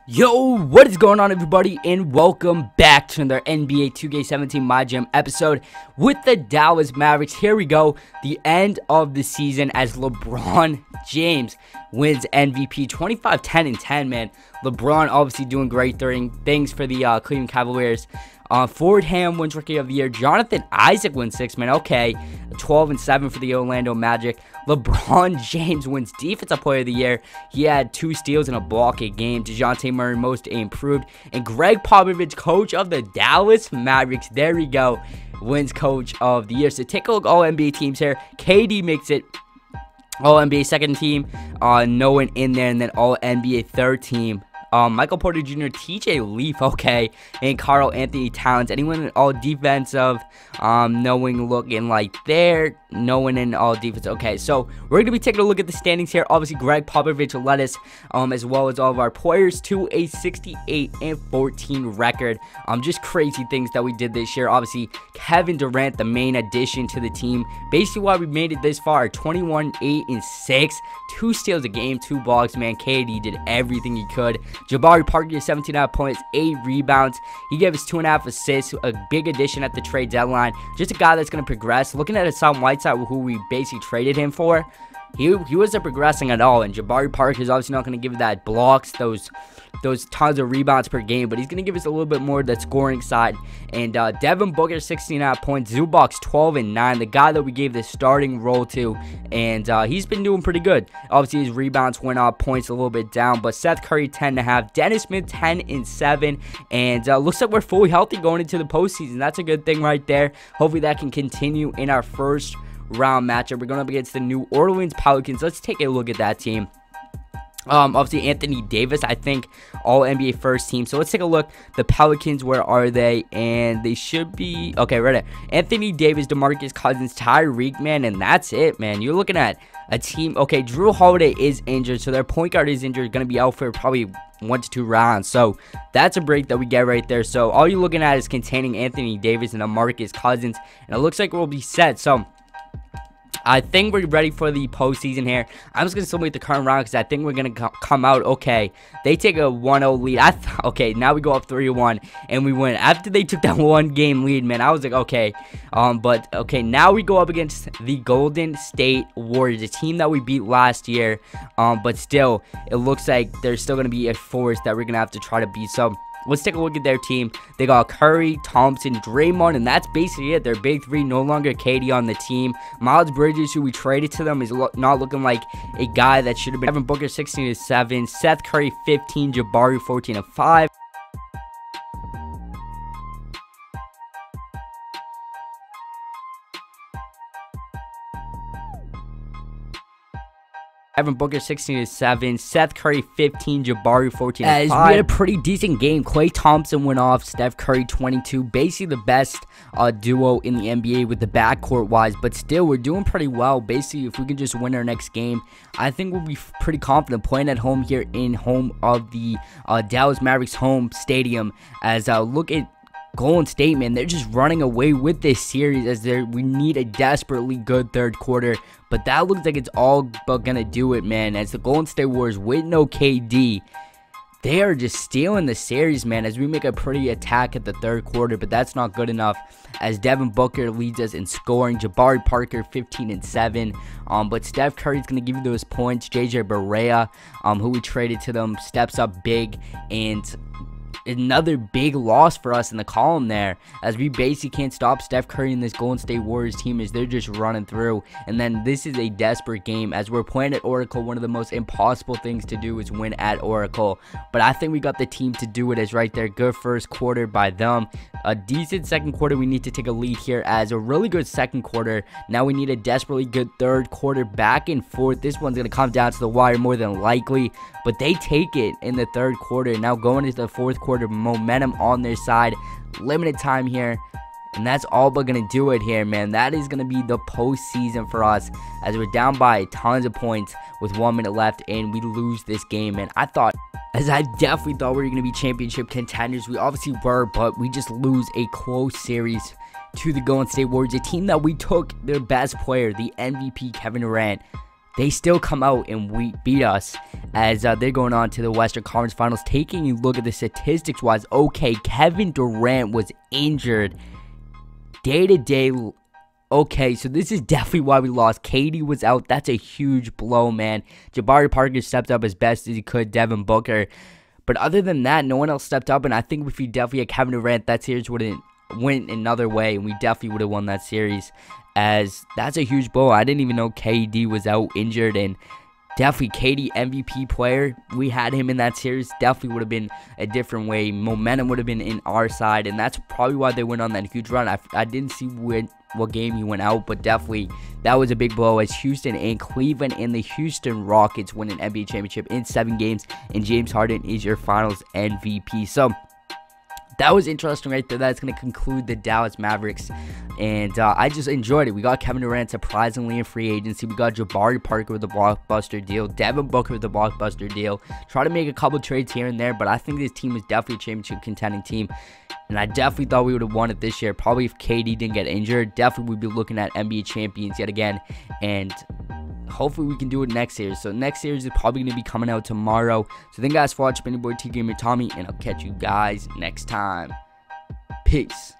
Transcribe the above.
Yo, what is going on, everybody, and welcome back to another NBA 2K17 MyGm episode with the Dallas Mavericks. Here we go, the end of the season as LeBron James wins MVP 25, 10, and 10, man. LeBron obviously doing great things for the Cleveland Cavaliers. Ford Ham wins Rookie of the Year. Jonathan Isaac wins 6 man. Okay, 12 and 7 for the Orlando Magic. LeBron James wins Defensive Player of the Year. He had 2 steals and a block a game. DeJounte Murray most improved. And Greg Popovich, coach of the Dallas Mavericks, there we go, wins Coach of the Year. So take a look, all NBA teams here. KD makes it all NBA second team. No one in there, and then all NBA third team. Michael Porter Jr., TJ Leaf, okay, and Karl Anthony Towns. Anyone in all defensive, no one looking like there, no one in all defense. Okay, so we're going to be taking a look at the standings here. Obviously, Greg Popovich led us, as well as all of our players, to a 68-14 record. Just crazy things that we did this year. Obviously, Kevin Durant, the main addition to the team. Basically, why we made it this far, 21, 8, and 6. 2 steals a game, 2 blocks, man. KD did everything he could. Jabari Parker, 17.5 points, 8 rebounds. He gave us 2.5 assists, a big addition at the trade deadline. Just a guy that's going to progress. Looking at Hassan Whiteside, who we basically traded him for, he wasn't progressing at all. And Jabari Parker is obviously not going to give that blocks, those tons of rebounds per game, but he's going to give us a little bit more of that scoring side. And Devin Booker, 16.5 points. Zubac, 12 and 9, the guy that we gave the starting role to, and he's been doing pretty good. Obviously, his rebounds went up, points a little bit down, but Seth Curry, 10.5. Dennis Smith, 10 and 7, and looks like we're fully healthy going into the postseason. That's a good thing right there. Hopefully, that can continue in our first round matchup. We're going up against the New Orleans Pelicans. Let's take a look at that team. Obviously, Anthony Davis, I think, all NBA first team. So let's take a look. The Pelicans, where are they? And they should be, okay, right there. Anthony Davis, DeMarcus Cousins, Tyreek, man, and that's it, man. You're looking at a team. Okay, Drew Holiday is injured, so their point guard is injured, going to be out for probably 1 to 2 rounds. So that's a break that we get right there. So all you're looking at is containing Anthony Davis and DeMarcus Cousins, and it looks like we'll be set. So I think we're ready for the postseason here. I'm just going to simulate the current round because I think we're going to come out okay. They take a 1-0 lead. Okay, now we go up 3-1 and we win. After they took that 1-game lead, man, I was like, okay. But, okay, now we go up against the Golden State Warriors, a team that we beat last year. But still, it looks like there's still going to be a force that we're going to have to try to beat. So let's take a look at their team. They got Curry, Thompson, Draymond, and that's basically it. Their big three, no longer KD on the team. Miles Bridges, who we traded to them, is not looking like a guy that should have been. Devin Booker, 16 and 7. Seth Curry, 15. Jabari, 14 and 5. Devin Booker, 16 and 7. Seth Curry, 15. Jabari, 14 and 5. We had a pretty decent game. Klay Thompson went off. Steph Curry, 22. Basically the best duo in the NBA with the backcourt wise. But still, we're doing pretty well. Basically, if we can just win our next game, I think we'll be pretty confident playing at home here in home of the Dallas Mavericks home stadium. As look at Golden State, man, they're just running away with this series as we need a desperately good third quarter, but that looks like it's all but gonna do it, man, as the Golden State Warriors with no KD, they are just stealing the series, man, as we make a pretty attack at the third quarter, but that's not good enough as Devin Booker leads us in scoring. Jabari Parker, 15 and 7, but Steph Curry's gonna give you those points. JJ Barea, who we traded to them, steps up big, and another big loss for us in the column there, as we basically can't stop Steph Curry and this Golden State Warriors team as they're just running through. And then this is a desperate game as we're playing at Oracle. One of the most impossible things to do is win at Oracle, but I think we got the team to do it. As right there, good first quarter by them, a decent second quarter. We need to take a lead here as a really good second quarter. Now we need a desperately good third quarter, back and forth. This one's going to come down to the wire more than likely, but they take it in the third quarter. Now going into the fourth quarter, momentum on their side, limited time here, and that's all but gonna do it here, man. That is gonna be the postseason for us as we're down by tons of points with 1 minute left and we lose this game. And I definitely thought we were gonna be championship contenders. We obviously were, but we just lose a close series to the Golden State Warriors, a team that we took their best player, the MVP Kevin Durant, they still come out and beat us as they're going on to the Western Conference Finals. Taking a look at the statistics wise, okay, Kevin Durant was injured day to day. Okay, so this is definitely why we lost. KD was out. That's a huge blow, man. Jabari Parker stepped up as best as he could. Devin Booker. But other than that, no one else stepped up. And I think if we definitely had Kevin Durant, that series would have went another way. And we definitely would have won that series. As that's a huge blow. I didn't even know KD was out injured. And definitely KD MVP player. We had him in that series. Definitely would have been a different way. Momentum would have been in our side. And that's probably why they went on that huge run. I didn't see what game he went out, but definitely that was a big blow as Houston and Cleveland and the Houston Rockets win an NBA championship in 7 games, and James Harden is your finals MVP. So that was interesting right there. That's going to conclude the Dallas Mavericks, and I just enjoyed it. We got Kevin Durant surprisingly in free agency. We got Jabari Parker with a blockbuster deal, Devin Booker with a blockbuster deal. Try to make a couple trades here and there, but I think this team is definitely a championship contending team, and I definitely thought we would have won it this year. Probably if KD didn't get injured, definitely we'd be looking at NBA champions yet again, and hopefully we can do it next series. So next series is probably going to be coming out tomorrow. So thank you guys for watching. Been your boy T Gamer Tommy, and I'll catch you guys next time. Peace.